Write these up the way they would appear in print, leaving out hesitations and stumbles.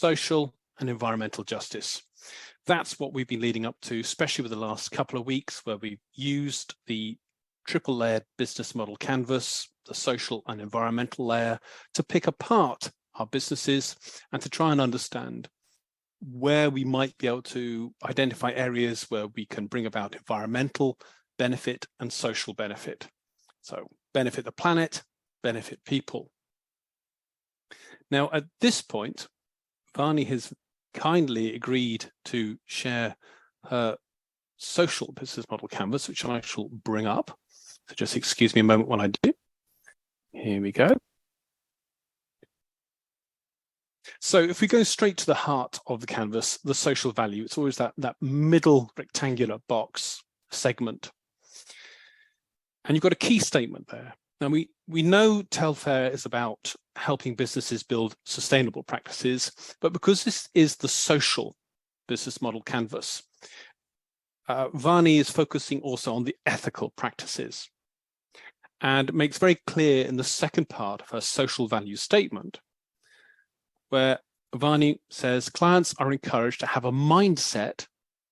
social and environmental justice. That's what we've been leading up to, especially with the last couple of weeks, where we've used the triple layered business model canvas, the social and environmental layer, to pick apart our businesses and to try and understand where we might be able to identify areas where we can bring about environmental benefit and social benefit. So benefit the planet, benefit people. Now, at this point, Vani has kindly agreed to share her social business model canvas, which I shall bring up. So just excuse me a moment while I do. Here we go. So if we go straight to the heart of the canvas, the social value, it's always that middle rectangular box segment. And you've got a key statement there. Now, we know Telfair is about helping businesses build sustainable practices, but because this is the social business model canvas, Vani is focusing also on the ethical practices, and makes very clear in the second part of her social value statement, where Vani says clients are encouraged to have a mindset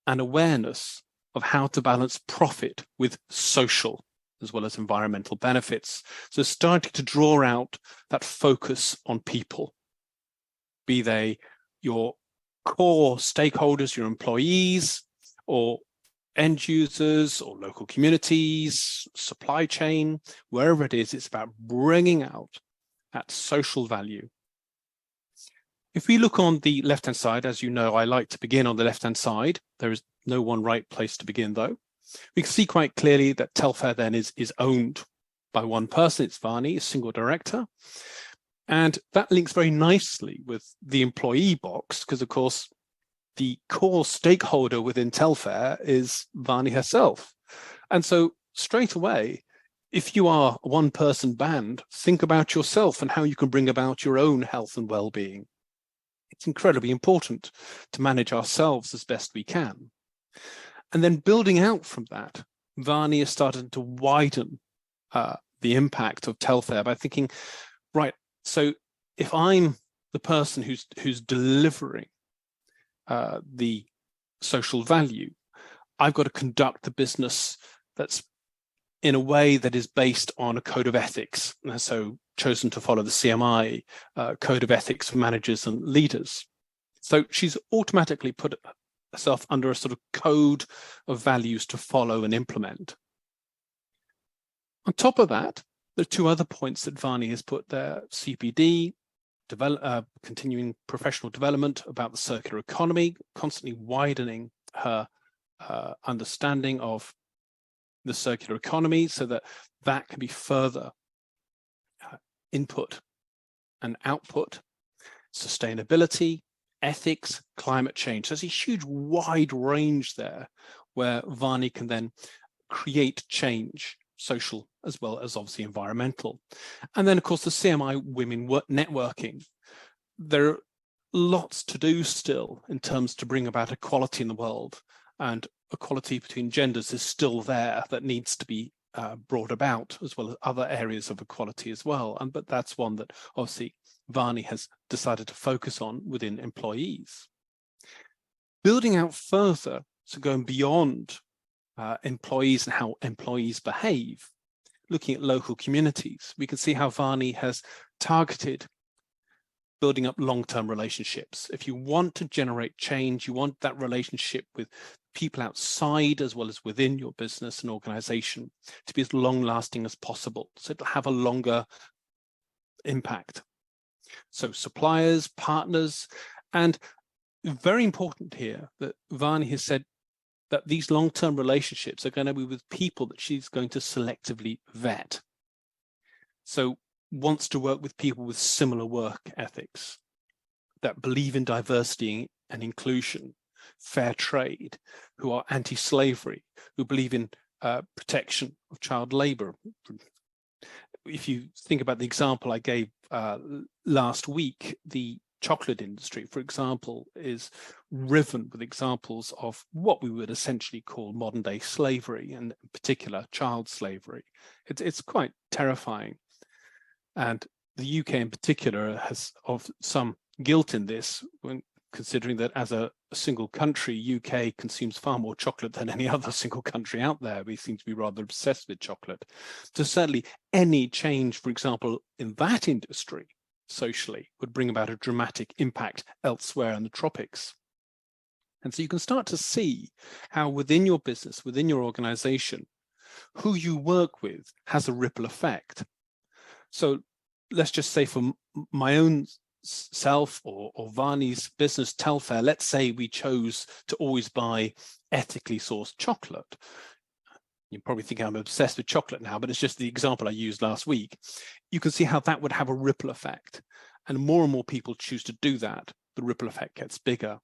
and awareness of how to balance profit with social as well as environmental benefits. So starting to draw out that focus on people, be they your core stakeholders, your employees, or end users, or local communities, supply chain, wherever it is, it's about bringing out that social value. If we look on the left-hand side, as you know, I like to begin on the left-hand side. There is no one right place to begin, though. We can see quite clearly that Telfair then is owned by one person. It's Vani, a single director. And that links very nicely with the employee box, because, of course, the core stakeholder within Telfair is Vani herself. And so straight away, if you are a one-person band, think about yourself and how you can bring about your own health and well-being. It's incredibly important to manage ourselves as best we can. And then building out from that, Vani has started to widen the impact of Telfair by thinking, right, so if I'm the person who's delivering the social value, I've got to conduct the business that's in a way that is based on a code of ethics. And so chosen to follow the CMI code of ethics for managers and leaders. So she's automatically put herself under a sort of code of values to follow and implement. On top of that, there are two other points that Vani has put there: CPD, continuing professional development about the circular economy, constantly widening her understanding of the circular economy so that that can be further input and output, sustainability, ethics, climate change. So there's a huge wide range there where Vani can then create change, social as well as obviously environmental. And then, of course, the CMI Women Networking. There are lots to do still in terms to bring about equality in the world, and equality between genders is still there that needs to be brought about, as well as other areas of equality as well. But that's one that obviously Vani has decided to focus on within employees. Building out further, so going beyond employees and how employees behave, looking at local communities, we can see how Vani has targeted building up long-term relationships. If you want to generate change, you want that relationship with people outside as well as within your business and organization to be as long-lasting as possible, so it'll have a longer impact. So suppliers, partners, and very important here that Vani has said that these long-term relationships are going to be with people that she's going to selectively vet. So wants to work with people with similar work ethics, that believe in diversity and inclusion, fair trade, who are anti-slavery, who believe in protection of child labor. If you think about the example I gave last week, the chocolate industry, for example, is riven with examples of what we would essentially call modern day slavery, and in particular child slavery. It's quite terrifying. And the UK in particular has of some guilt in this when considering that as a single country, UK consumes far more chocolate than any other single country out there. We seem to be rather obsessed with chocolate. So certainly any change, for example, in that industry socially would bring about a dramatic impact elsewhere in the tropics. And so you can start to see how within your business, within your organization, who you work with has a ripple effect. So let's just say for my own self or Vani's business, Telfair, let's say we chose to always buy ethically sourced chocolate. You probably think I'm obsessed with chocolate now, but it's just the example I used last week. You can see how that would have a ripple effect. And more and more people choose to do that, the ripple effect gets bigger.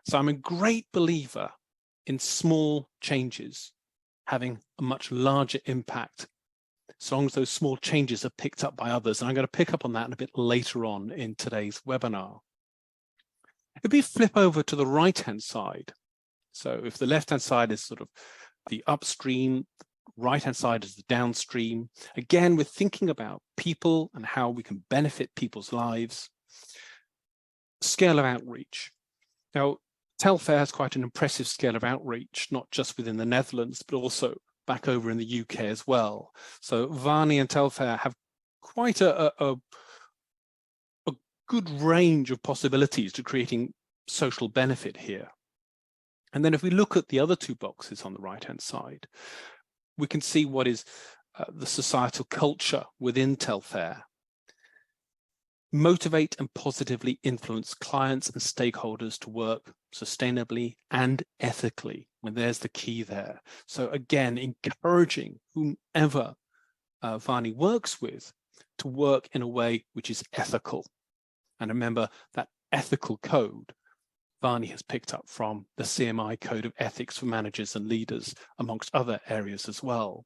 So I'm a great believer in small changes having a much larger impact, so long as those small changes are picked up by others. And I'm going to pick up on that a bit later on in today's webinar. If we flip over to the right-hand side, so if the left-hand side is sort of the upstream, right-hand side is the downstream. Again, we're thinking about people and how we can benefit people's lives. Scale of outreach. Now, Telfair has quite an impressive scale of outreach, not just within the Netherlands, but also back over in the UK as well. So Vani and Telfair have quite a good range of possibilities to creating social benefit here. And then if we look at the other two boxes on the right-hand side, we can see what is the societal culture within Telfair. Motivate and positively influence clients and stakeholders to work sustainably and ethically. And there's the key there. So again, encouraging whomever Vani works with to work in a way which is ethical. And remember that ethical code Vani has picked up from the CMI Code of Ethics for Managers and Leaders, amongst other areas as well.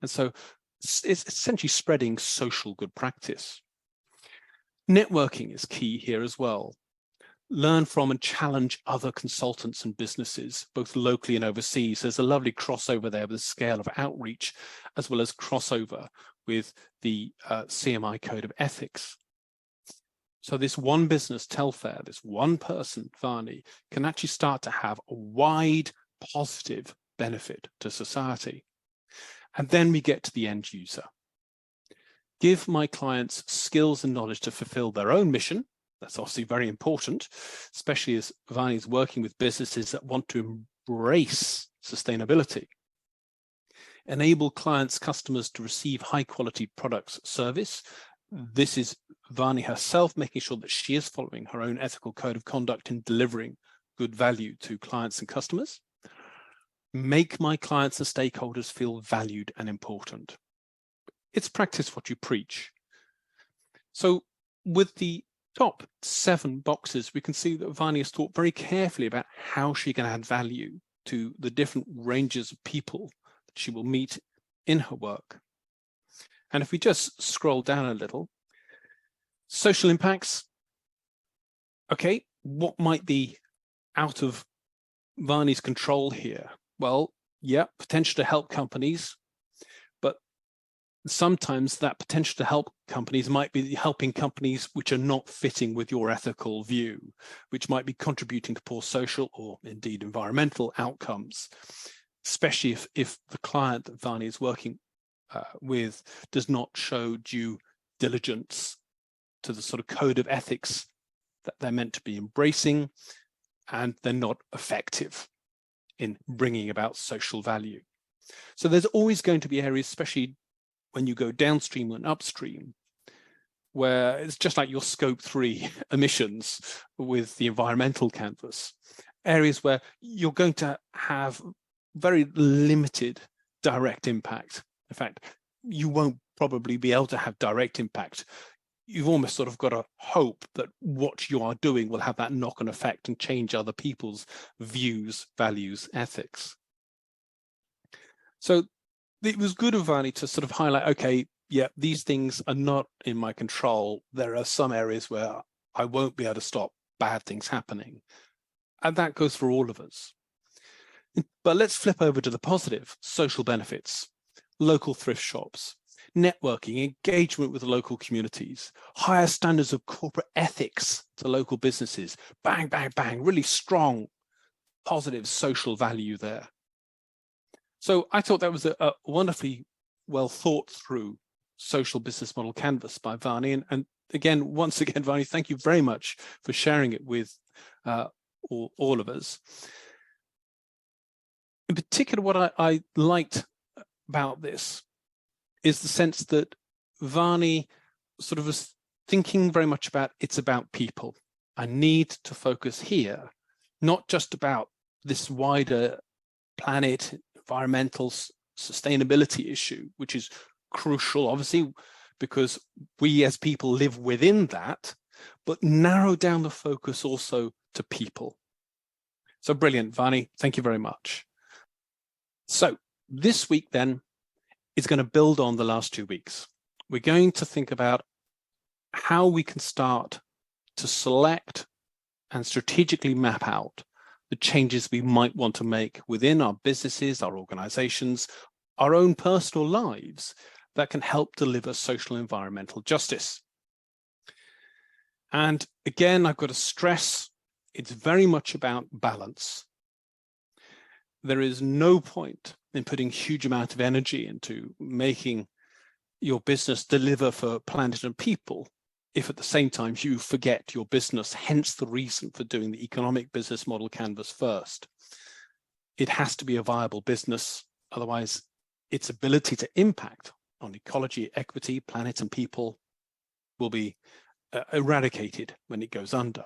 And so it's essentially spreading social good practice. Networking is key here as well. Learn from and challenge other consultants and businesses, both locally and overseas. There's a lovely crossover there with the scale of outreach, as well as crossover with the CMI Code of Ethics. So this one business, Telfair, this one person, Vani, can actually start to have a wide positive benefit to society. And then we get to the end user. Give my clients skills and knowledge to fulfill their own mission. That's obviously very important, especially as Vani is working with businesses that want to embrace sustainability. Enable clients, customers to receive high quality products, service. This is Vani herself making sure that she is following her own ethical code of conduct in delivering good value to clients and customers. Make my clients and stakeholders feel valued and important. It's practice what you preach. So with the top 7 boxes, we can see that Vani has thought very carefully about how she can add value to the different ranges of people that she will meet in her work. And if we just scroll down a little, social impacts. Okay, what might be out of Vani's control here? Well, yeah, potential to help companies, but sometimes that potential to help companies might be helping companies which are not fitting with your ethical view, which might be contributing to poor social or indeed environmental outcomes, especially if the client that Vani is working with does not show due diligence to the sort of code of ethics that they're meant to be embracing, and they're not effective in bringing about social value. So there's always going to be areas, especially when you go downstream and upstream, where it's just like your scope 3 emissions with the environmental canvas, areas where you're going to have very limited direct impact. In fact, you won't probably be able to have direct impact. You've almost sort of got to hope that what you are doing will have that knock-on effect and change other people's views, values, ethics. So it was good of Vani to sort of highlight, okay, yeah, these things are not in my control. There are some areas where I won't be able to stop bad things happening. And that goes for all of us. But let's flip over to the positive, social benefits. Local thrift shops. networking, engagement with the local communities, higher standards of corporate ethics to local businesses, bang, bang, bang, really strong, positive social value there. So I thought that was a wonderfully well thought through social business model canvas by Vani. And again, once again, Vani, thank you very much for sharing it with all of us. In particular, what I liked about this is the sense that Vani sort of was thinking very much about it's about people. I need to focus here, not just about this wider planet, environmental sustainability issue, which is crucial, obviously, because we as people live within that, but narrow down the focus also to people. So brilliant, Vani, thank you very much. So this week then is going to build on the last 2 weeks. We're going to think about how we can start to select and strategically map out the changes we might want to make within our businesses, our organizations, our own personal lives that can help deliver social and environmental justice. And again, I've got to stress, it's very much about balance. There is no point in putting huge amount of energy into making your business deliver for planet and people if at the same time you forget your business, hence the reason for doing the economic business model canvas first. It has to be a viable business, otherwise its ability to impact on ecology, equity, planet and people will be eradicated when it goes under.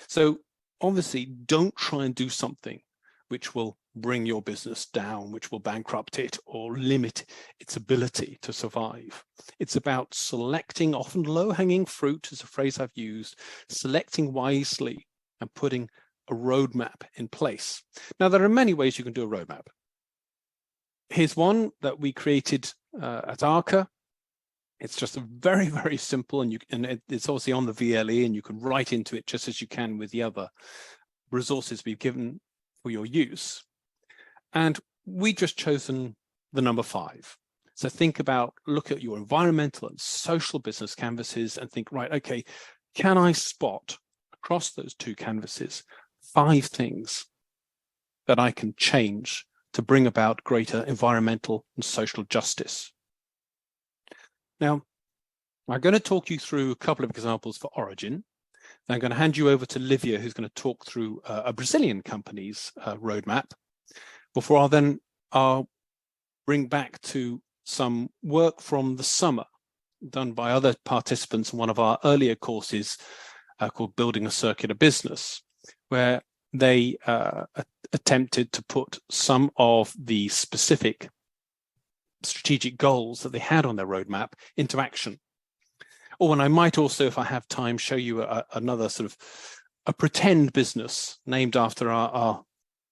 So obviously don't try and do something which will bring your business down, which will bankrupt it or limit its ability to survive. It's about selecting often low-hanging fruit, is a phrase I've used, selecting wisely and putting a roadmap in place. Now, there are many ways you can do a roadmap. Here's one that we created at Arca. It's just a very, very simple, and it's obviously on the VLE, and you can write into it just as you can with the other resources we've given for your use. And we just chosen the number 5. So think about, look at your environmental and social business canvases and think, right, okay, can I spot across those 2 canvases 5 things that I can change to bring about greater environmental and social justice? Now, I'm going to talk you through a couple of examples for Origin. Then I'm going to hand you over to Livia, who's going to talk through a Brazilian company's roadmap, before I'll bring back to some work from the summer done by other participants in one of our earlier courses called Building a Circular Business, where they attempted to put some of the specific strategic goals that they had on their roadmap into action. Oh, and I might also, if I have time, show you another sort of a pretend business named after our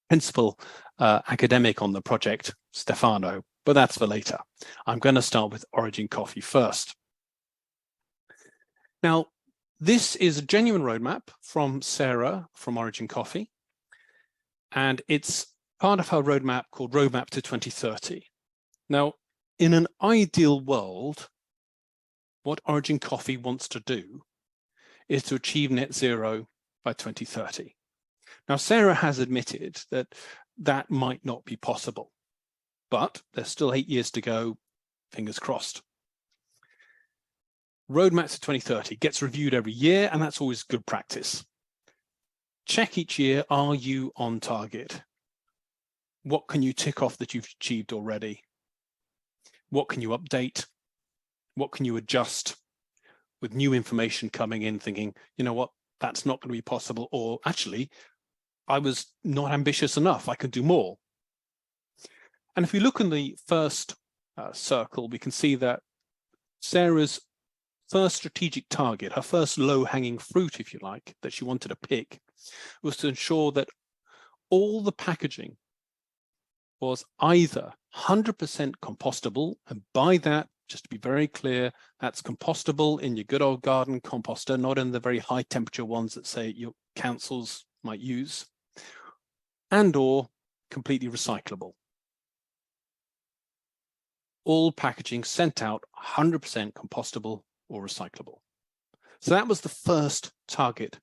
principal academic on the project, Stefano, but that's for later. I'm going to start with Origin Coffee first. Now, this is a genuine roadmap from Sarah from Origin Coffee, and it's part of her roadmap called Roadmap to 2030. Now, in an ideal world, what Origin Coffee wants to do is to achieve net zero by 2030. Now, Sarah has admitted that that might not be possible, but there's still 8 years to go, fingers crossed. Roadmap to 2030 gets reviewed every year, and that's always good practice. Check each year, are you on target? What can you tick off that you've achieved already? What can you update? What can you adjust with new information coming in, thinking, you know what, that's not going to be possible, or actually, I was not ambitious enough, I could do more. And if we look in the first circle, we can see that Sarah's first strategic target, her first low-hanging fruit, if you like, that she wanted to pick, was to ensure that all the packaging was either 100% compostable, and by that, just to be very clear, that's compostable in your good old garden composter, not in the very high temperature ones that say your councils might use, and or completely recyclable. all packaging sent out 100% compostable or recyclable. So that was the first target,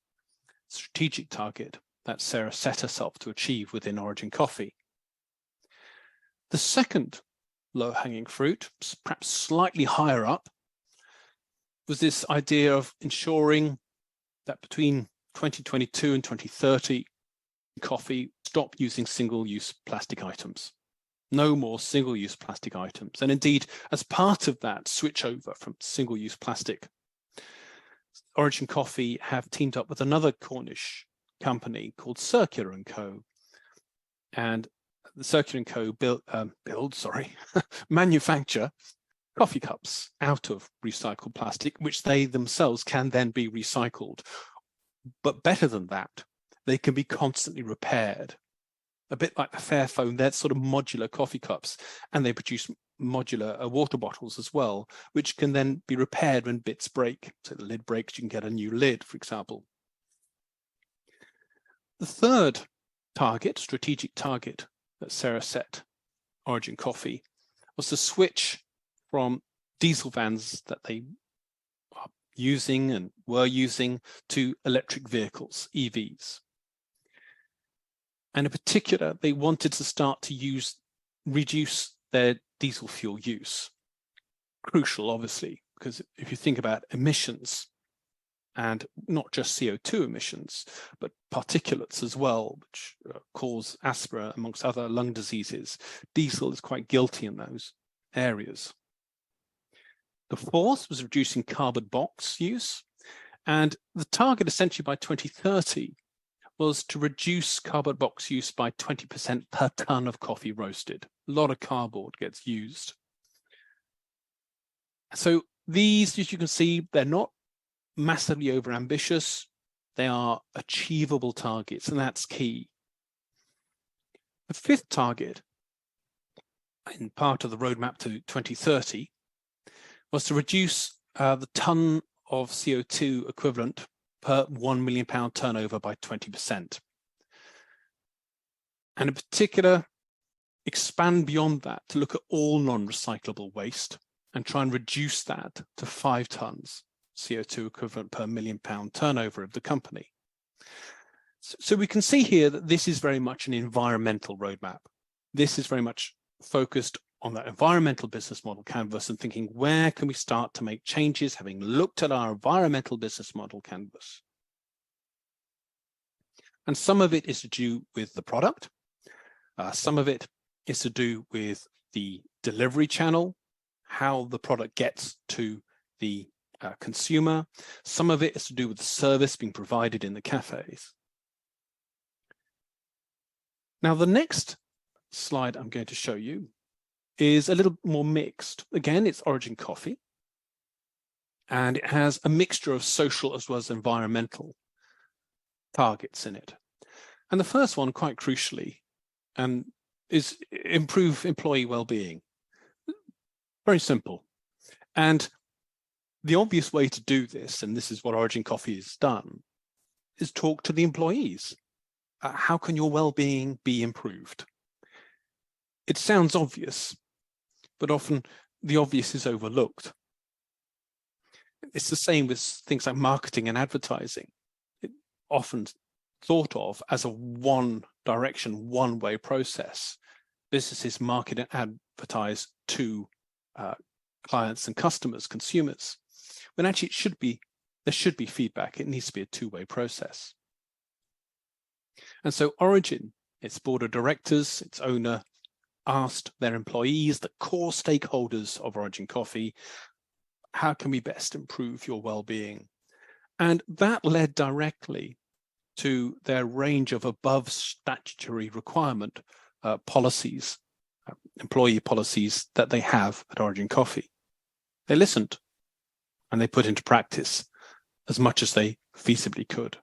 strategic target, that Sarah set herself to achieve within Origin Coffee. The second low-hanging fruit, perhaps slightly higher up, was this idea of ensuring that between 2022 and 2030, coffee stop using single-use plastic items. No more single-use plastic items. And indeed, as part of that switch over from single-use plastic, Origin Coffee have teamed up with another Cornish company called Circular & Co. And the Circular & Co. manufacture coffee cups out of recycled plastic, which they themselves can then be recycled. But better than that, they can be constantly repaired. A bit like the Fairphone, they're sort of modular coffee cups, and they produce modular water bottles as well, which can then be repaired when bits break. So the lid breaks, you can get a new lid, for example. The third target, strategic target that Sarah set Origin Coffee was to switch from diesel vans that they are using and were using to electric vehicles, EVs. And in particular, they wanted to start to reduce their diesel fuel use. Crucial, obviously, because if you think about emissions, and not just CO2 emissions, but particulates as well, which cause asthma amongst other lung diseases, diesel is quite guilty in those areas. The fourth was reducing cardboard box use, and the target essentially by 2030 was to reduce cardboard box use by 20% per ton of coffee roasted. A lot of cardboard gets used. So these, as you can see, they're not massively overambitious. They are achievable targets, and that's key. The fifth target, in part of the roadmap to 2030, was to reduce the ton of CO2 equivalent per £1 million turnover by 20%. And in particular, expand beyond that to look at all non-recyclable waste and try and reduce that to 5 tons CO2 equivalent per £1 million turnover of the company. So we can see here that this is very much an environmental roadmap. This is very much focused on that environmental business model canvas and thinking, where can we start to make changes, having looked at our environmental business model canvas? And some of it is to do with the product. Some of it is to do with the delivery channel, how the product gets to the consumer. Some of it is to do with the service being provided in the cafes. Now, the next slide I'm going to show you is a little more mixed. Again, it's Origin Coffee, and it has a mixture of social as well as environmental targets in it. And the first one, quite crucially, is improve employee well-being. Very simple. And the obvious way to do this, and this is what Origin Coffee has done, is talk to the employees. How can your well-being be improved? It sounds obvious, but often the obvious is overlooked. It's the same with things like marketing and advertising. It's often thought of as a one-direction, one-way process. Businesses market and advertise to clients and customers, consumers, when actually there should be feedback. It needs to be a two-way process. And so Origin, its board of directors, its owner, asked their employees, the core stakeholders of Origin Coffee, how can we best improve your well-being? And that led directly to their range of above statutory requirement policies, employee policies that they have at Origin Coffee. They listened and they put into practice as much as they feasibly could.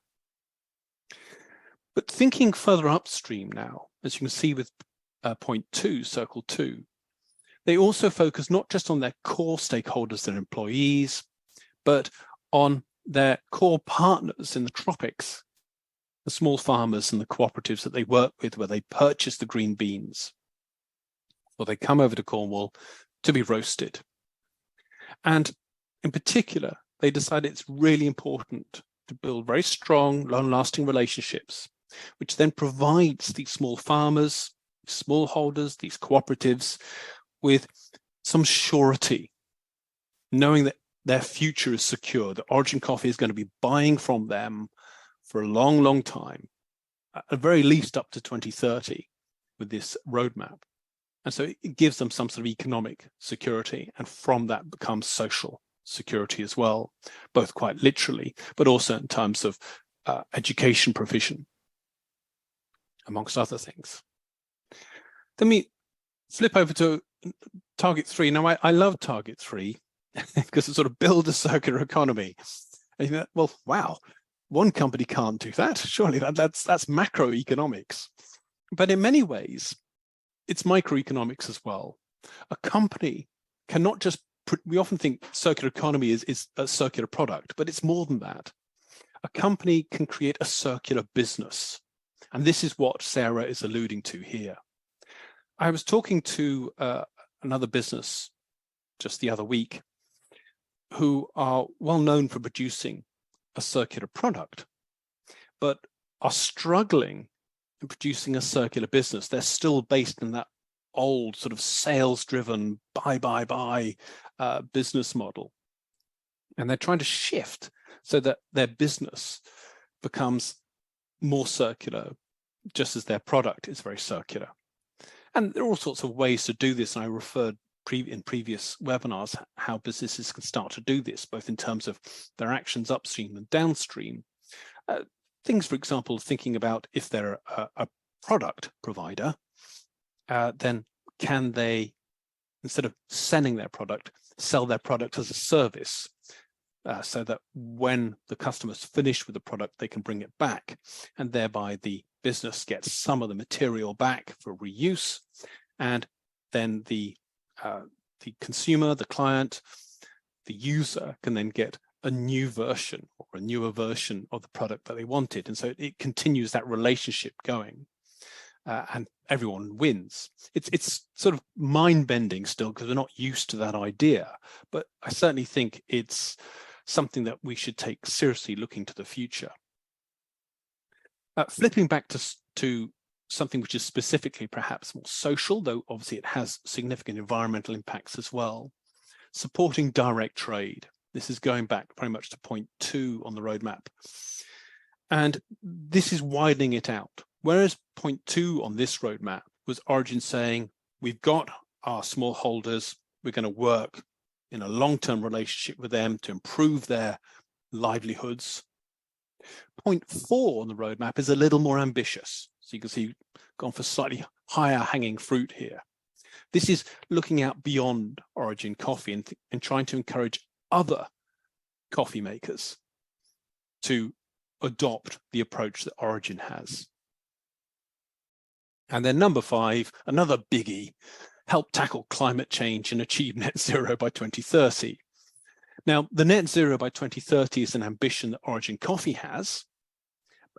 But thinking further upstream now, as you can see with point 2, circle 2, they also focus not just on their core stakeholders, their employees, but on their core partners in the tropics, the small farmers and the cooperatives that they work with, where they purchase the green beans, or they come over to Cornwall to be roasted. And in particular, they decided it's really important to build very strong, long-lasting relationships, which then provides these small farmers, smallholders, these cooperatives with some surety, knowing that their future is secure, that Origin Coffee is going to be buying from them for a long, long time, at the very least up to 2030 with this roadmap. And so it gives them some sort of economic security, and from that becomes social security as well, both quite literally, but also in terms of education provision, amongst other things. Then we flip over to target 3. Now, I love target 3 because it sort of builds a circular economy. And you think, well, wow, one company can't do that. Surely that's macroeconomics. But in many ways, it's microeconomics as well. A company cannot just, we often think circular economy is a circular product, but it's more than that. A company can create a circular business. And this is what Sarah is alluding to here. I was talking to another business just the other week who are well known for producing a circular product, but are struggling in producing a circular business. They're still based in that old sort of sales-driven buy business model. And they're trying to shift so that their business becomes more circular, just as their product is very circular. And there are all sorts of ways to do this. And I referred in previous webinars how businesses can start to do this, both in terms of their actions upstream and downstream. Things, for example, thinking about if they're a product provider, then can they, instead of sending their product, sell their product as a service, so that when the customer's finished with the product, they can bring it back, and thereby the business gets some of the material back for reuse, and then the consumer, the client, the user can then get a new version or a newer version of the product that they wanted. And so it continues that relationship going, and everyone wins. It's sort of mind-bending still because we're not used to that idea, but I certainly think it's something that we should take seriously looking to the future. Flipping back to something which is specifically perhaps more social, though obviously it has significant environmental impacts as well, supporting direct trade. This is going back very much to point 2 on the roadmap. And this is widening it out. Whereas point 2 on this roadmap was Origin saying, we've got our smallholders, we're going to work in a long-term relationship with them to improve their livelihoods. Point 4 on the roadmap is a little more ambitious. So you can see gone for slightly higher hanging fruit here. This is looking out beyond Origin Coffee and trying to encourage other coffee makers to adopt the approach that Origin has. And then number 5, another biggie, help tackle climate change and achieve net zero by 2030. Now, the net zero by 2030 is an ambition that Origin Coffee has,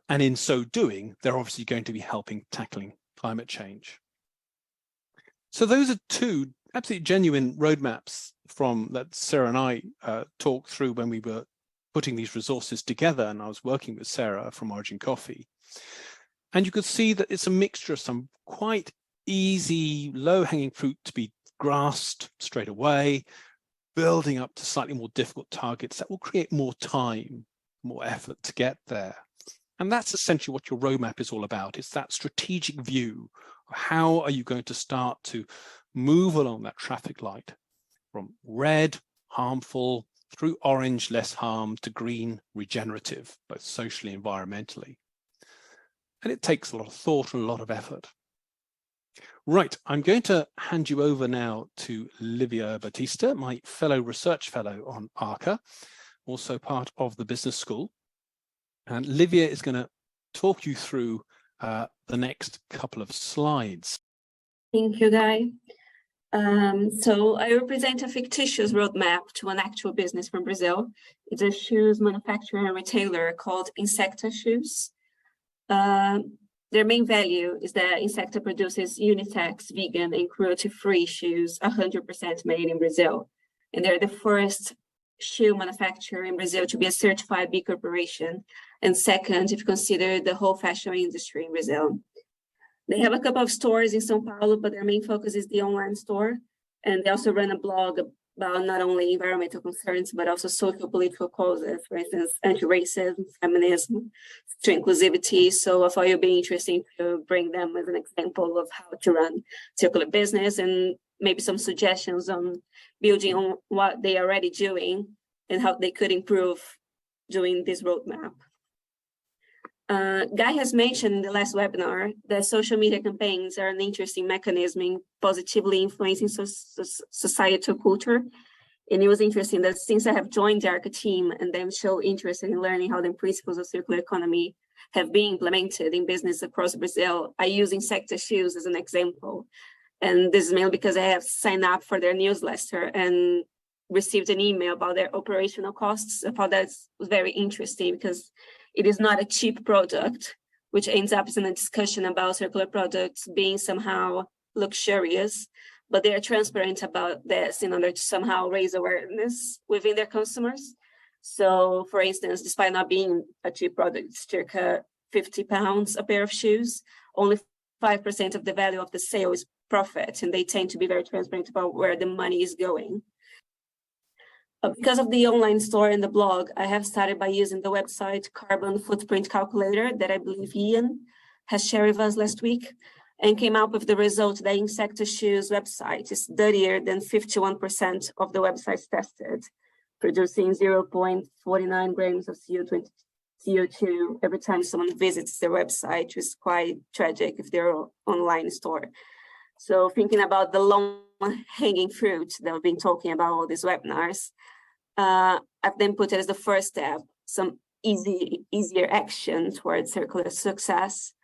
and in so doing, they're obviously going to be helping tackling climate change. So those are 2 absolutely genuine roadmaps from that Sarah and I talked through when we were putting these resources together, and I was working with Sarah from Origin Coffee. And you could see that it's a mixture of some quite easy, low-hanging fruit to be grasped straight away, building up to slightly more difficult targets that will create more time, more effort to get there. And that's essentially what your roadmap is all about. It's that strategic view of how are you going to start to move along that traffic light from red, harmful, through orange, less harm, to green, regenerative, both socially and environmentally. And it takes a lot of thought and a lot of effort. Right, I'm going to hand you over now to Livia Batista, my fellow research fellow on Arca, also part of the business school. And Livia is going to talk you through the next couple of slides. Thank you, Guy. So I represent a fictitious roadmap to an actual business from Brazil. It's a shoes manufacturer and retailer called Insecta Shoes. Their main value is that Insecta produces unisex, vegan, and cruelty-free shoes 100% made in Brazil. And they're the first shoe manufacturer in Brazil to be a certified B Corporation. And second, if you consider the whole fashion industry in Brazil. They have a couple of stores in São Paulo, but their main focus is the online store. And they also run a blog about not only environmental concerns, but also social political causes, for instance, anti-racism, feminism, to inclusivity. So I thought it would be interesting to bring them as an example of how to run circular business and maybe some suggestions on building on what they are already doing and how they could improve doing this roadmap. Guy has mentioned in the last webinar that social media campaigns are an interesting mechanism in positively influencing societal culture. And it was interesting that since I have joined the Arca team and them show interest in learning how the principles of circular economy have been implemented in business across Brazil, I use Insecta shoes as an example. And this is mainly because I have signed up for their newsletter and received an email about their operational costs. I thought that was very interesting because it is not a cheap product, which ends up in a discussion about circular products being somehow luxurious, but they are transparent about this in order to somehow raise awareness within their consumers. So for instance, despite not being a cheap product, it's circa 50 pounds a pair of shoes, only 5% of the value of the sale is profit, and they tend to be very transparent about where the money is going. Because of the online store and the blog, I have started by using the website carbon footprint calculator that I believe Ian has shared with us last week, and came up with the result that Insecta Shoes website is dirtier than 51% of the websites tested, producing 0.49 grams of CO2 every time someone visits their website, which is quite tragic if they're an online store. So thinking about the long hanging fruit that we've been talking about all these webinars, I've then put it as the first step, some easier action towards circular success.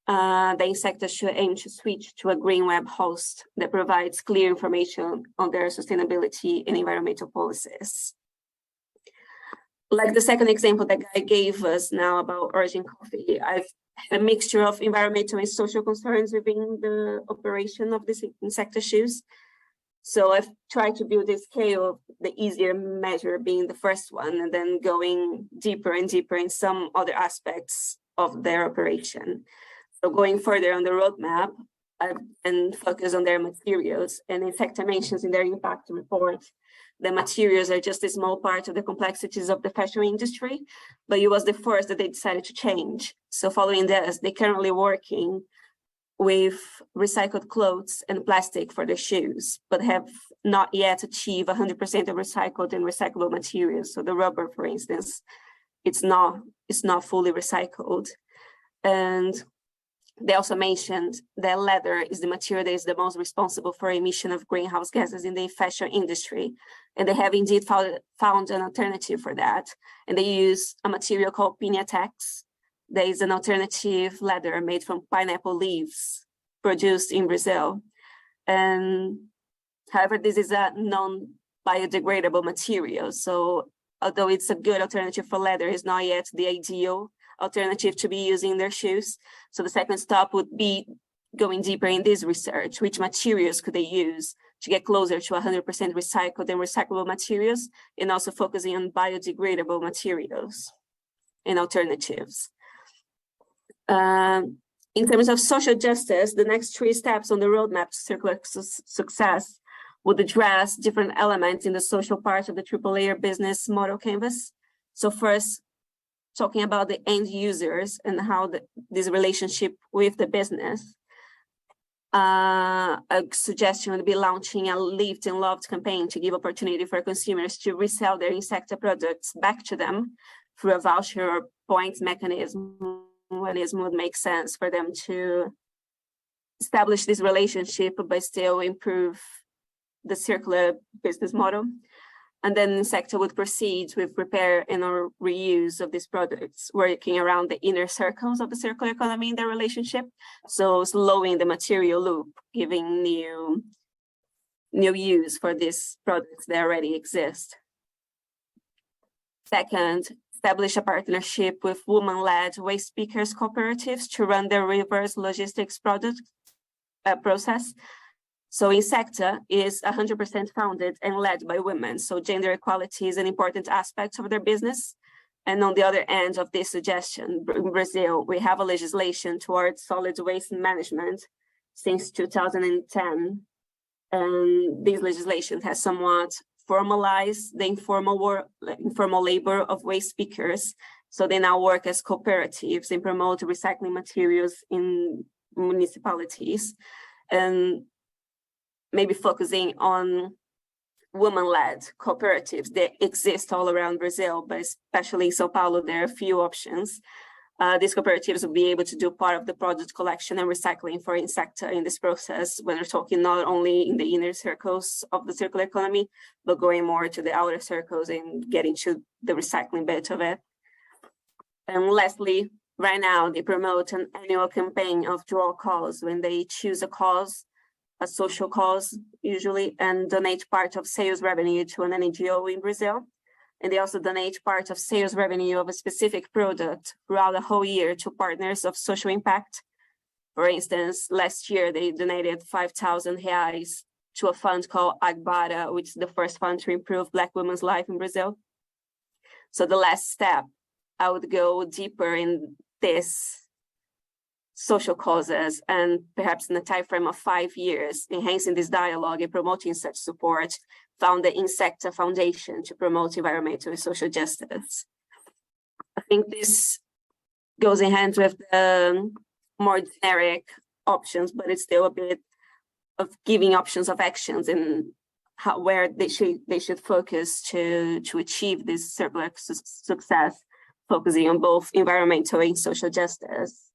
The Insecta should aim to switch to a green web host that provides clear information on their sustainability and environmental policies. Like the second example that Guy gave us now about Origin Coffee, I've had a mixture of environmental and social concerns within the operation of this Insecta shoes. So I've tried to build a scale, the easier measure being the first one, and then going deeper and deeper in some other aspects of their operation. So going further on the roadmap, I've been focused on their materials, and Insecta mentions in their impact report, the materials are just a small part of the complexities of the fashion industry, but it was the first that they decided to change. So following this, they're currently working with recycled clothes and plastic for their shoes, but have not yet achieved 100% of recycled and recyclable materials. So the rubber, for instance, it's not fully recycled. And they also mentioned that leather is the material that is the most responsible for emission of greenhouse gases in the fashion industry. And they have indeed found an alternative for that. And they use a material called Pinatex. There is an alternative leather made from pineapple leaves produced in Brazil. And however, this is a non-biodegradable material. So although it's a good alternative for leather, it's not yet the ideal alternative to be using in their shoes. So the second stop would be going deeper in this research. Which materials could they use to get closer to 100% recycled and recyclable materials, and also focusing on biodegradable materials and alternatives. In terms of social justice, the next 3 steps on the roadmap to circular success would address different elements in the social part of the triple layer business model canvas. So first, talking about the end users and how this relationship with the business. A suggestion would be launching a Lived and Loved campaign to give opportunity for consumers to resell their Insecta products back to them through a voucher or points mechanism would make sense for them to establish this relationship but still improve the circular business model. And then Insecta would proceed with repair and or reuse of these products, working around the inner circles of the circular economy in their relationship. So slowing the material loop, giving new use for these products that already exist. Second, establish a partnership with women-led waste pickers cooperatives to run their reverse logistics process. So Insecta is 100% founded and led by women. So gender equality is an important aspect of their business. And on the other end of this suggestion, in Brazil, we have a legislation towards solid waste management since 2010. And this legislation has somewhat formalized the informal labor of waste pickers. So they now work as cooperatives and promote recycling materials in municipalities, and maybe focusing on women-led cooperatives that exist all around Brazil, but especially in Sao Paulo, there are a few options. These cooperatives will be able to do part of the product collection and recycling for Insecta in this process, when we're talking not only in the inner circles of the circular economy, but going more to the outer circles and getting to the recycling bit of it. And lastly, right now, they promote an annual campaign of draw calls when they choose a cause, a social cause usually, and donate part of sales revenue to an NGO in Brazil. And they also donate part of sales revenue of a specific product throughout the whole year to partners of social impact. For instance, last year, they donated 5,000 reais to a fund called Agbara, which is the first fund to improve Black women's life in Brazil. So the last step, I would go deeper in this social causes, and perhaps in a time frame of 5 years, enhancing this dialogue and promoting such support, found the Insecta Foundation to promote environmental and social justice. I think this goes in hand with the more generic options, but it's still a bit of giving options of actions and where they should focus to achieve this circular success, focusing on both environmental and social justice.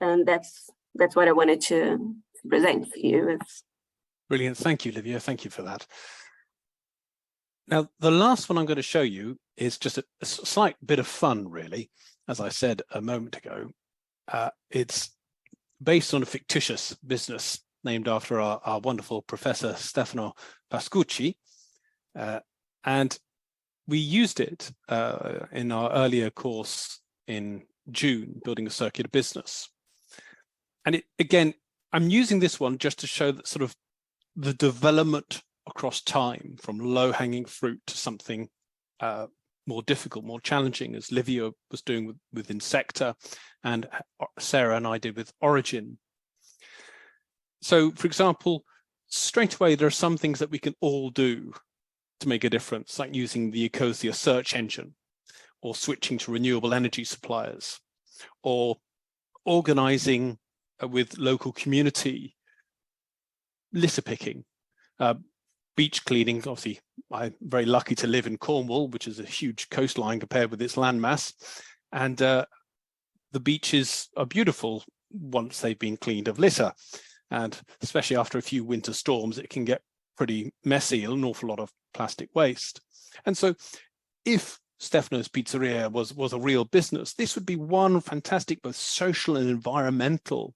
And that's what I wanted to present for you. Brilliant. Thank you, Livia. Thank you for that. Now, the last one I'm going to show you is just a slight bit of fun, really. As I said a moment ago, it's based on a fictitious business named after our wonderful Professor Stefano Pascucci. And we used it in our earlier course in June, Building a Circular Business. And again, I'm using this one just to show that sort of the development across time from low-hanging fruit to something more difficult, more challenging, as Livia was doing with Insecta, and Sarah and I did with Origin. So, for example, straight away, there are some things that we can all do to make a difference, like using the Ecosia search engine, or switching to renewable energy suppliers, or organizing with local community litter picking, beach cleaning. Obviously, I'm very lucky to live in Cornwall, which is a huge coastline compared with its landmass. And the beaches are beautiful once they've been cleaned of litter. And especially after a few winter storms, it can get pretty messy, an awful lot of plastic waste. And so if Stefano's Pizzeria was a real business, this would be one fantastic both social and environmental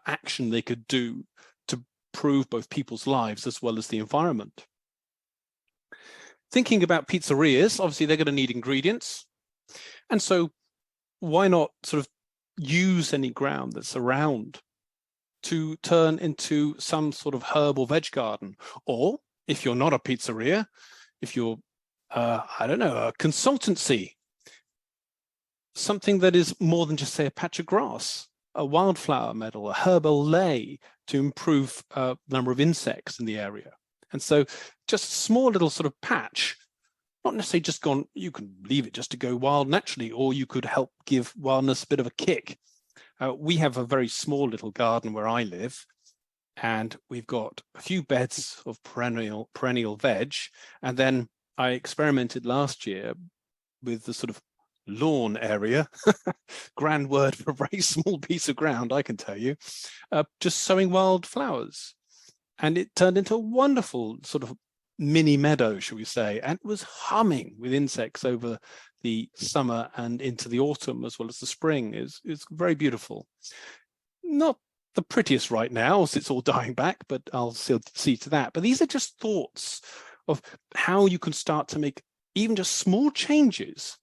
action they could do to improve both people's lives as well as the environment. Thinking about pizzerias, obviously they're going to need ingredients. And so why not sort of use any ground that's around to turn into some sort of herb or veg garden? Or if you're not a pizzeria, if you're, I don't know, a consultancy, something that is more than just, say, a patch of grass, a wildflower meadow, a herbal ley to improve number of insects in the area. And so just a small little sort of patch, not necessarily just gone, you can leave it just to go wild naturally, or you could help give wildness a bit of a kick. We have a very small little garden where I live, and we've got a few beds of perennial veg. And then I experimented last year with the sort of lawn area, grand word for a very small piece of ground, I can tell you, just sowing wild flowers. And it turned into a wonderful sort of mini meadow, shall we say, and it was humming with insects over the summer and into the autumn as well as the spring. It's very beautiful. Not the prettiest right now, as it's all dying back, but I'll still see to that. But these are just thoughts of how you can start to make even just small changes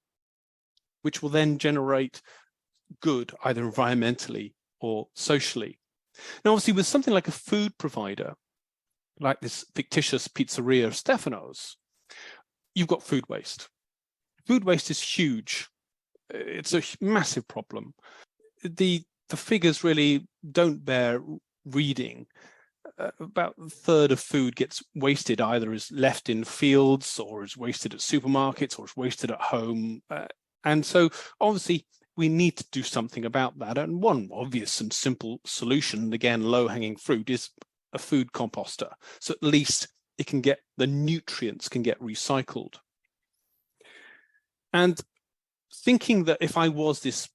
which will then generate good, either environmentally or socially. Now, obviously, with something like a food provider, like this fictitious pizzeria Stefano's, you've got food waste. Food waste is huge. It's a massive problem. The figures really don't bear reading. About a third of food gets wasted, either is left in fields or is wasted at supermarkets or is wasted at home. And so obviously we need to do something about that. And one obvious and simple solution, again, low-hanging fruit, is a food composter. So at least it can get, the nutrients can get recycled. And thinking that if I was this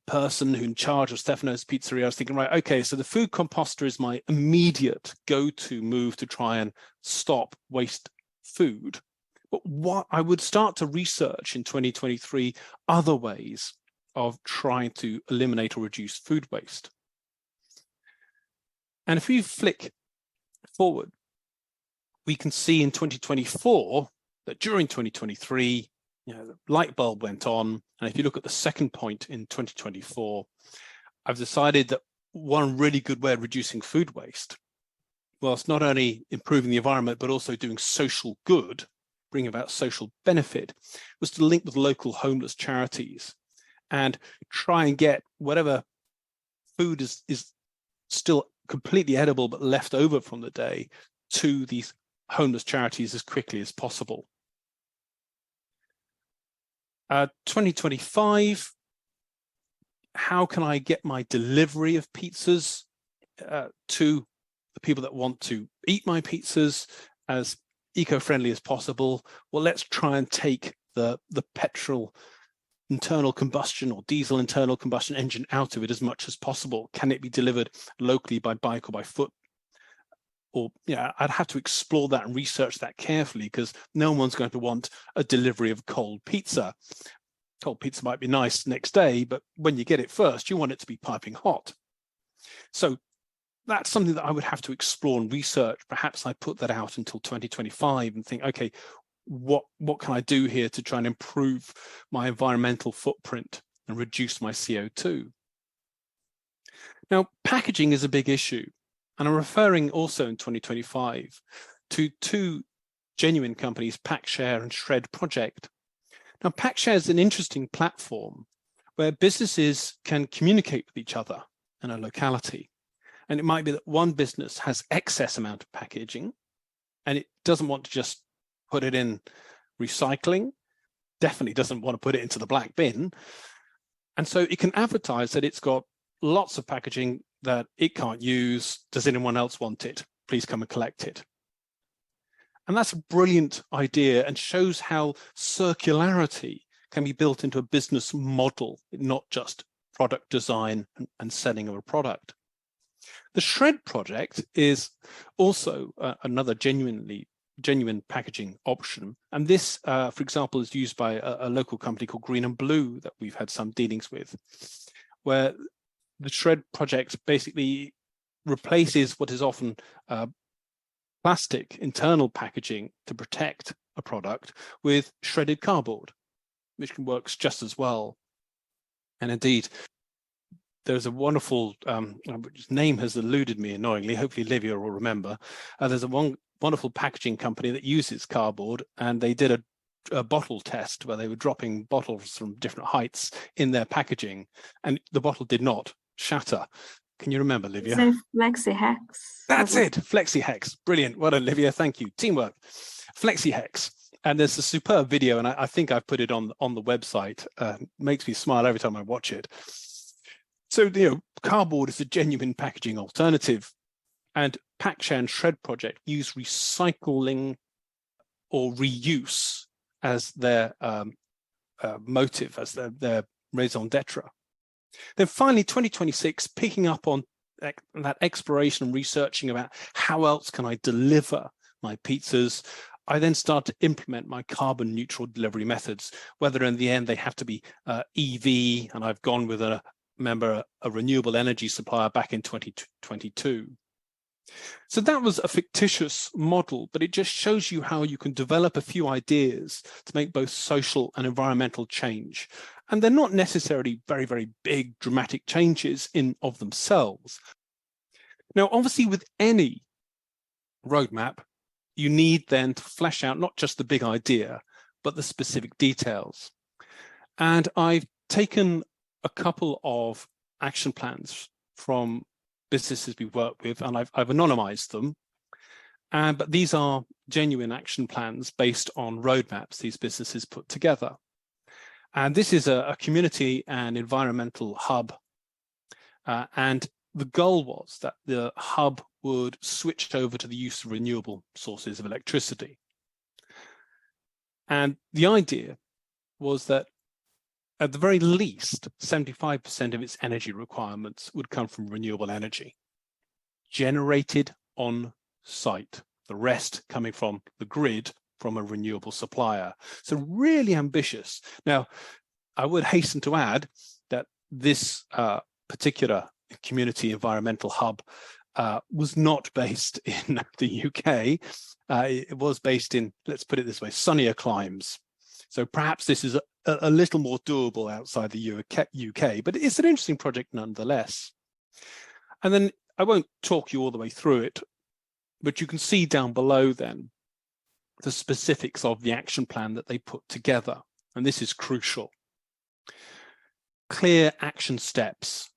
person who in charge of Stefano's Pizzeria, I was thinking, right, okay, so the food composter is my immediate go-to move to try and stop waste food. But what I would start to research in 2023 other ways of trying to eliminate or reduce food waste. And if we flick forward, we can see in 2024 that during 2023, the light bulb went on. And if you look at the second point in 2024, I've decided that one really good way of reducing food waste, whilst not only improving the environment, but also doing social good, bringing about social benefit, was to link with local homeless charities and try and get whatever food is still completely edible, but left over from the day to these homeless charities as quickly as possible. 2025, how can I get my delivery of pizzas to the people that want to eat my pizzas as eco-friendly as possible? Well, let's try and take the petrol internal combustion or diesel internal combustion engine out of it as much as possible. Can it be delivered locally by bike or by foot? Or, I'd have to explore that and research that carefully, because no one's going to want a delivery of cold pizza. Cold pizza might be nice next day, but when you get it first, you want it to be piping hot. So that's something that I would have to explore and research. Perhaps I put that out until 2025 and think, okay, what can I do here to try and improve my environmental footprint and reduce my CO2? Now, packaging is a big issue. And I'm referring also in 2025 to two genuine companies, PackShare and Shred Project. Now, PackShare is an interesting platform where businesses can communicate with each other in a locality. And it might be that one business has excess amount of packaging and it doesn't want to just put it in recycling, definitely doesn't want to put it into the black bin. And so it can advertise that it's got lots of packaging that it can't use. Does anyone else want it? Please come and collect it. And that's a brilliant idea and shows how circularity can be built into a business model, not just product design and selling of a product. The Shred project is also another genuine packaging option. And this, for example, is used by a local company called Green and Blue that we've had some dealings with, where the Shred project basically replaces what is often plastic internal packaging to protect a product with shredded cardboard, which works just as well. And indeed, there's a wonderful, his name has eluded me annoyingly, hopefully Livia will remember. There's a wonderful packaging company that uses cardboard, and they did a bottle test where they were dropping bottles from different heights in their packaging, and the bottle did not shatter. Can you remember, Livia? So FlexiHex. That's it, FlexiHex. Brilliant. Well done, Livia. Thank you. Teamwork. FlexiHex. And there's a superb video, and I think I've put it on the website. Makes me smile every time I watch it. So, cardboard is a genuine packaging alternative, and PackShare and Shred Project use recycling or reuse as their motive, as their raison d'etre. Then finally, 2026, picking up on that exploration and researching about how else can I deliver my pizzas, I then start to implement my carbon neutral delivery methods, whether in the end they have to be EV, and I've gone with a renewable energy supplier back in 2022. So that was a fictitious model, but it just shows you how you can develop a few ideas to make both social and environmental change. And they're not necessarily very, very big dramatic changes in of themselves. Now, obviously, with any roadmap, you need then to flesh out not just the big idea, but the specific details. And I've taken a couple of action plans from businesses we work with, and I've anonymized them. But these are genuine action plans based on roadmaps these businesses put together. And this is a community and environmental hub. And the goal was that the hub would switch over to the use of renewable sources of electricity. And the idea was that at the very least, 75% of its energy requirements would come from renewable energy, generated on site, the rest coming from the grid from a renewable supplier. So really ambitious. Now, I would hasten to add that this particular community environmental hub was not based in the UK. It was based in, let's put it this way, sunnier climes. So perhaps this is a little more doable outside the UK, but it's an interesting project nonetheless. And then I won't talk you all the way through it, but you can see down below then the specifics of the action plan that they put together. And this is crucial. Clear action steps,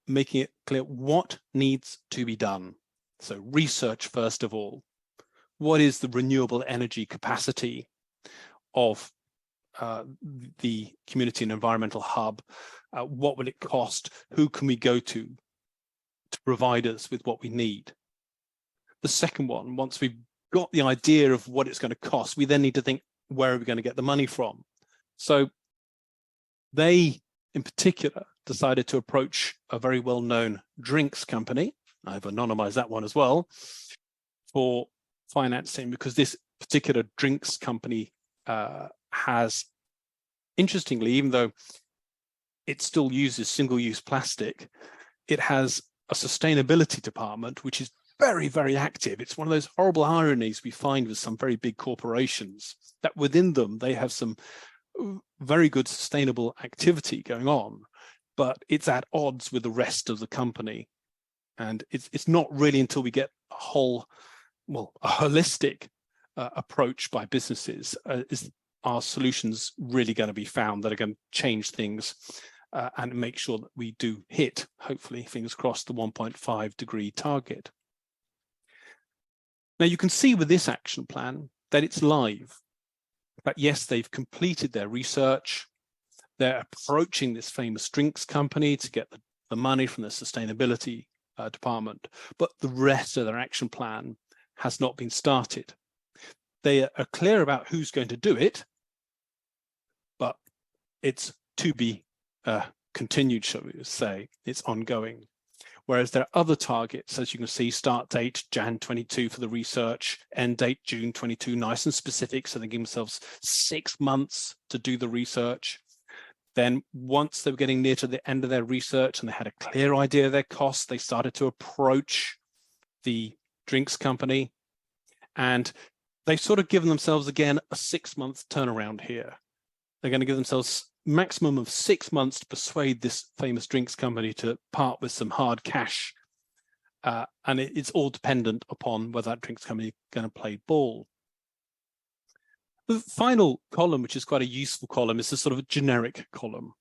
making it clear what needs to be done. So research, first of all. What is the renewable energy capacity of the community and environmental hub? What will it cost? Who can we go to provide us with what we need? The second one, once we've got the idea of what it's going to cost, we then need to think, where are we going to get the money from? So they, in particular, decided to approach a very well-known drinks company. I've anonymized that one as well, for financing, because this particular drinks company has, interestingly, even though it still uses single-use plastic, it has a sustainability department which is very, very active. It's one of those horrible ironies we find with some very big corporations, that within them they have some very good sustainable activity going on, but it's at odds with the rest of the company. And it's not really until we get a holistic approach by businesses is our solutions really going to be found that are going to change things and make sure that we do hit, hopefully, fingers crossed, the 1.5 degree target. Now you can see with this action plan that it's live. But yes, they've completed their research. They're approaching this famous drinks company to get the money from the sustainability department, but the rest of their action plan has not been started. They are clear about who's going to do it, but it's to be continued, shall we say. It's ongoing. Whereas there are other targets, as you can see, start date Jan 22 for the research, end date June 22, nice and specific, so they give themselves 6 months to do the research. Then once they were getting near to the end of their research and they had a clear idea of their costs, they started to approach the drinks company, and they've sort of given themselves, again, a 6-month turnaround here. They're going to give themselves maximum of 6 months to persuade this famous drinks company to part with some hard cash. And it's all dependent upon whether that drinks company is going to play ball. The final column, which is quite a useful column, is a sort of a generic column.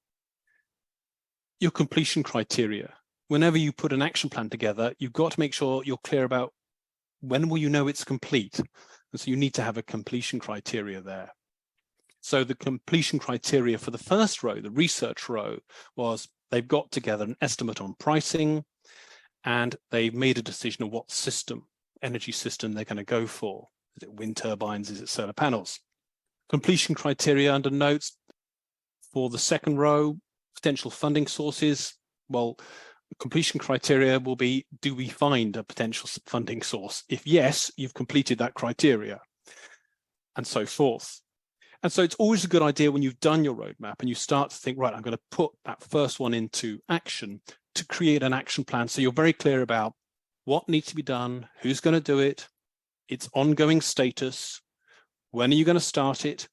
Your completion criteria. Whenever you put an action plan together, you've got to make sure you're clear about when will you know it's complete. And so you need to have a completion criteria there. So the completion criteria for the first row, the research row, was they've got together an estimate on pricing, and they've made a decision of what system, energy system they're going to go for. Is it wind turbines? Is it solar panels? Completion criteria under notes for the second row, potential funding sources. Well, the completion criteria will be, do we find a potential funding source? If yes, you've completed that criteria, and so forth. And so it's always a good idea when you've done your roadmap and you start to think, right, I'm going to put that first one into action, to create an action plan. So you're very clear about what needs to be done, who's going to do it, its ongoing status, when are you going to start it,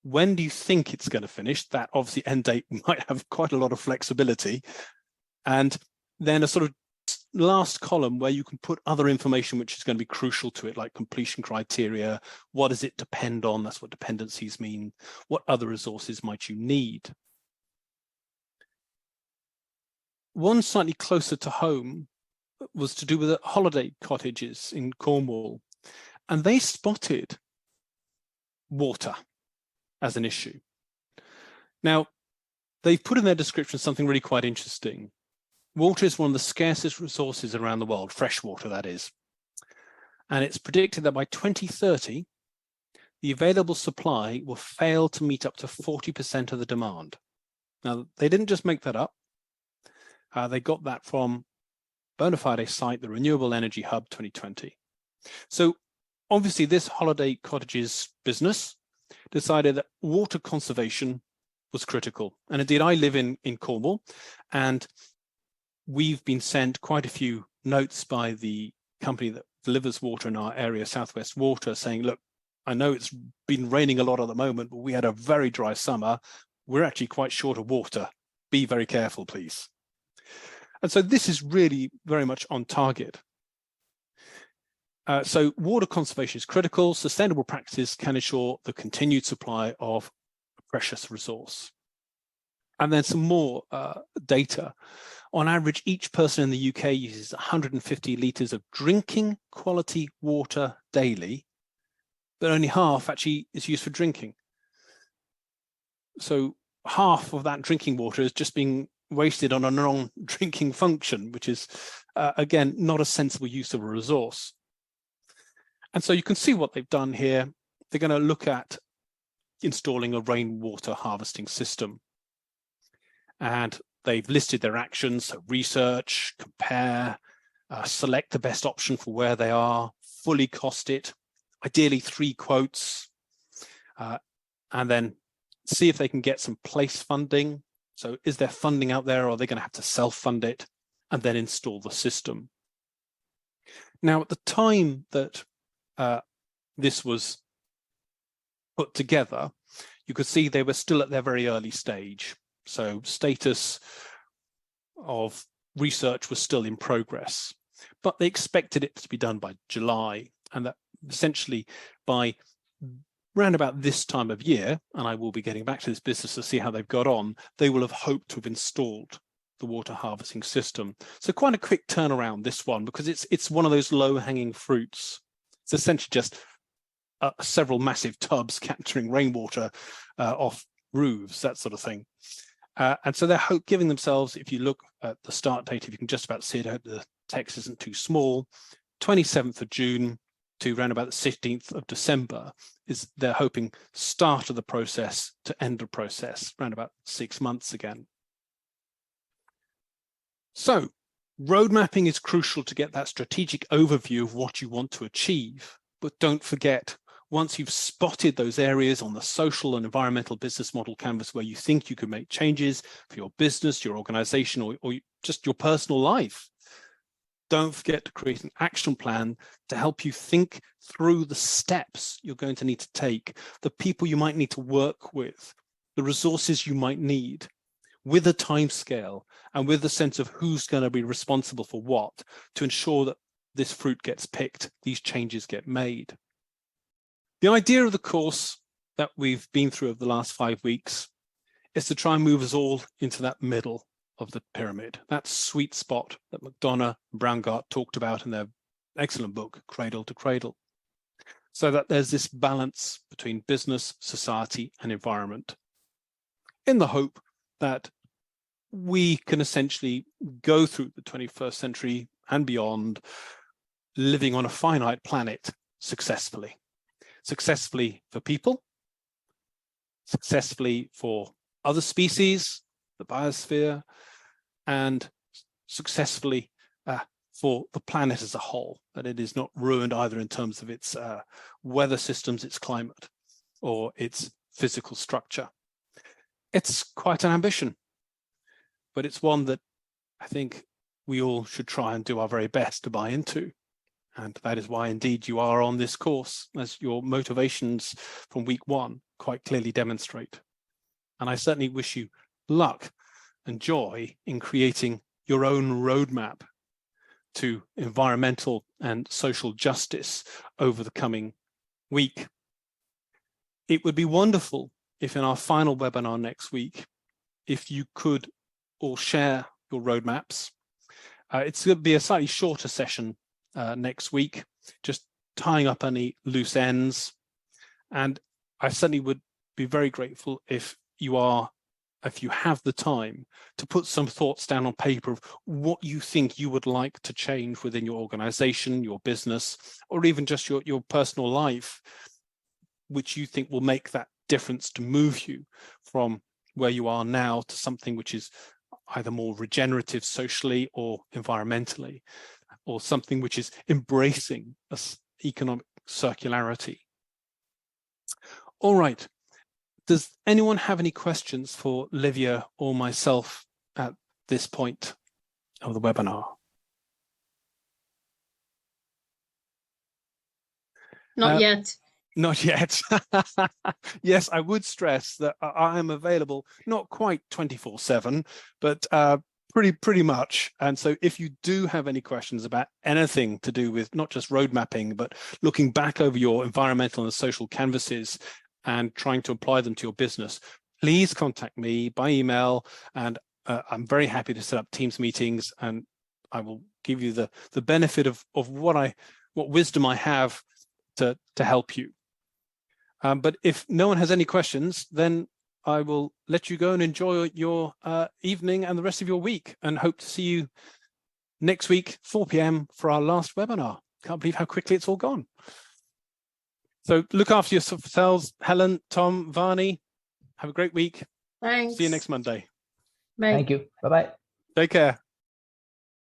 when do you think it's going to finish? That obviously end date might have quite a lot of flexibility. And then a sort of last column where you can put other information which is going to be crucial to it, like completion criteria. What does it depend on? That's what dependencies mean. What other resources might you need? One slightly closer to home was to do with the holiday cottages in Cornwall. And they spotted water as an issue. Now, they've put in their description something really quite interesting. Water is one of the scarcest resources around the world, fresh water, that is. And it's predicted that by 2030, the available supply will fail to meet up to 40% of the demand. Now, they didn't just make that up. They got that from Bonafide site, the Renewable Energy Hub 2020. So obviously this holiday cottages business decided that water conservation was critical. And indeed, I live in Cornwall, and we've been sent quite a few notes by the company that delivers water in our area, Southwest Water, saying, look, I know it's been raining a lot at the moment, but we had a very dry summer. We're actually quite short of water. Be very careful, please. And so this is really very much on target. So water conservation is critical. Sustainable practices can ensure the continued supply of a precious resource. And then some more data. On average, each person in the UK uses 150 litres of drinking quality water daily, but only half actually is used for drinking. So half of that drinking water is just being wasted on a non-drinking function, which is, again, not a sensible use of a resource. And so you can see what they've done here. They're going to look at installing a rainwater harvesting system. And they've listed their actions, so research, compare, select the best option for where they are, fully cost it, ideally 3 quotes, and then see if they can get some place funding. So is there funding out there, or are they going to have to self-fund it and then install the system? Now, at the time that this was put together, you could see they were still at their very early stage. So status of research was still in progress, but they expected it to be done by July, and that essentially by round about this time of year, and I will be getting back to this business to see how they've got on, they will have hoped to have installed the water harvesting system. So quite a quick turnaround, this one, because it's one of those low-hanging fruits. It's essentially just several massive tubs capturing rainwater off roofs, that sort of thing. And so they're giving themselves, if you look at the start date, if you can just about see it, I hope the text isn't too small, 27th of June to around about the 16th of December is they're hoping start of the process to end of process, around about 6 months again. So road mapping is crucial to get that strategic overview of what you want to achieve, but don't forget, once you've spotted those areas on the social and environmental business model canvas where you think you can make changes for your business, your organization, or just your personal life, don't forget to create an action plan to help you think through the steps you're going to need to take, the people you might need to work with, the resources you might need, with a timescale and with a sense of who's going to be responsible for what, to ensure that this fruit gets picked, these changes get made. The idea of the course that we've been through over the last 5 weeks is to try and move us all into that middle of the pyramid, that sweet spot that McDonough and Braungart talked about in their excellent book, Cradle to Cradle, so that there's this balance between business, society, and environment, in the hope that we can essentially go through the 21st century and beyond, living on a finite planet successfully. Successfully for people, successfully for other species, the biosphere, and successfully for the planet as a whole, that it is not ruined either in terms of its weather systems, its climate, or its physical structure. It's quite an ambition, but it's one that I think we all should try and do our very best to buy into. And that is why indeed you are on this course, as your motivations from week 1 quite clearly demonstrate. And I certainly wish you luck and joy in creating your own roadmap to environmental and social justice over the coming week. It would be wonderful if in our final webinar next week, if you could all share your roadmaps. It's going to be a slightly shorter session next week, just tying up any loose ends. And I certainly would be very grateful if you have the time to put some thoughts down on paper of what you think you would like to change within your organization, your business, or even just your personal life, which you think will make that difference to move you from where you are now to something which is either more regenerative socially or environmentally, or something which is embracing economic circularity. All right. Does anyone have any questions for Livia or myself at this point of the webinar? Not yet. Not yet. Yes, I would stress that I am available, not quite 24/7, but pretty much. And so if you do have any questions about anything to do with not just road mapping, but looking back over your environmental and social canvases and trying to apply them to your business, please contact me by email. And I'm very happy to set up Teams meetings, and I will give you the benefit of what wisdom I have to help you. But if no one has any questions, then I will let you go and enjoy your evening and the rest of your week, and hope to see you next week, 4 p.m. for our last webinar. Can't believe how quickly it's all gone. So look after yourselves, Helen, Tom, Varney. Have a great week. Thanks. See you next Monday. Bye. Thank you. Bye-bye. Take care.